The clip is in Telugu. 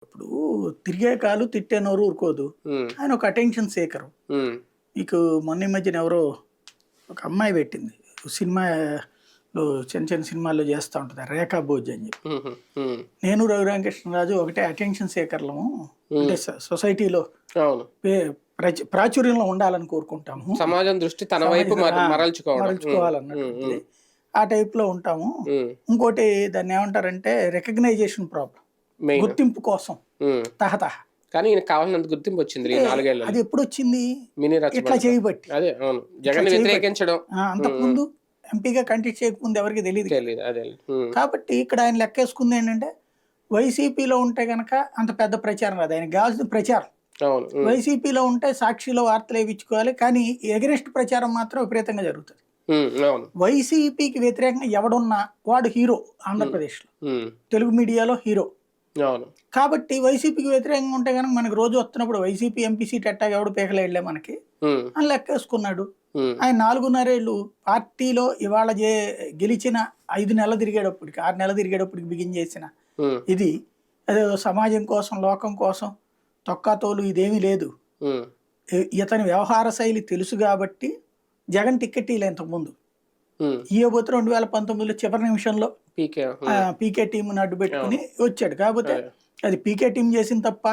ఇప్పుడు తిరిగే కాలు తిట్టే నోరు ఊరుకోదు. హ్మ్. ఆయన ఒక అటెన్షన్ సీకరు. హ్మ్. మీకు మొన్న ఈ మధ్యన ఎవరో ఒక అమ్మాయి పెట్టింది. సినిమాలో చిన్న చిన్న సినిమాల్లో చేస్తా ఉంటది. 'రేఖా భోజ్' అని చెప్పి. హుహు. హ్మ్. నేను రఘురామకృష్ణరాజు ఒకటే అటెన్షన్ సీకర్లము. అంటే హ్మ్. సొసైటీలో అవును. పే ప్రాచుర్యంలో ఉండాలని కోరుకుంటాము. సమాజం దృష్టి తన వైపు మరల్చుకోవడం. హ్మ్. హ్మ్. మరల్చుకోవాలన్నటువంటిది. హ్మ్. ఆ టైప్‌లో ఉంటాము. హ్మ్. ఇంకోటి దాన్నేమంటారంటే రికగ్నైజేషన్ ప్రాబ్లమ్. మెయిన్. గుర్తింపు కోసం హ్మ్. తహతహ. కానీ ఈయనకు కావాల్సినంత గుర్తింపు వచ్చింది ఈ అంటే 4 ఏళ్లలో. అది ఎప్పుడొచ్చింది? మినీ ఇట్లా రచ్చబండతో. చేయబట్టి. అదే అవును. ఇట్లా జగన్‌ని చేయబట్టి. వ్యతిరేకించడం. హ్మ్. హ్మ్. అంతకుముందు ఎంపీగా కంటెస్ట్ చేయకముందు ఎవరికీ తెలీదు కదా! తెలీదు. అదేలే. హ్మ్. కాబట్టి ఇక్కడ ఆయన లెక్కేసుకుందేంటంటే, వైసీపీలో ఉంటే గనక అంత పెద్ద ప్రచారం రాదు. ఆయనకి గావాల్సింది ప్రచారం. అవును. హ్మ్. వైసీపీలో ఉంటే సాక్షిలో వార్తలేపించుకోవాలి. కానీ ఎగనెస్ట్ ప్రచారం మాత్రం విపరీతంగా జరుగుతది. హ్మ్. అవును. వైసీపీకి వ్యతిరేకంగా ఎవడున్నా వాడు హీరో హ్మ్. ఆంధ్రప్రదేశ్‌లో. హ్మ్. తెలుగు మీడియాలో హీరో. అవును. కాబట్టి వైసీపీకి వ్యతిరేకంగా ఉంటే గనక మనకు రోజు వస్తున్నప్పుడు వైసీపీ ఎంపీ సీట్ ఎట్టాగ ఎవడు పీకలేడులే మనకి హ్మ్. అని లెక్కేసుకున్నాడు. హ్మ్. ఆయన 4.5 ఏళ్ళు పార్టీలో ఇవాళ గెలిచిన 5 నెలలు తిరిగేటప్పటికి, 6 నెలలు తిరిగేటప్పటికి బిగించేసిన హ్మ్. ఇది అదేదో సమాజం కోసం, లోకం కోసం తొక్కాతోలు ఇదేమీ లేదు. హ్మ్. ఇతని వ్యవహార శైలి తెలుసు గాబట్టి జగన్ టికెట్ ఇయ్యలే ఇంతకుముందు. హ్మ్. ఇయ్యబోతే 2019లో చివరి నిమిషంలో పీకే. హ్మ్. పీకే టీమ్‌ని అడ్డుపెట్టుకొని అవును. వచ్చాడు. కాకపోతే అదే. అది పీకే టీమ్ చేసిన తప్పా?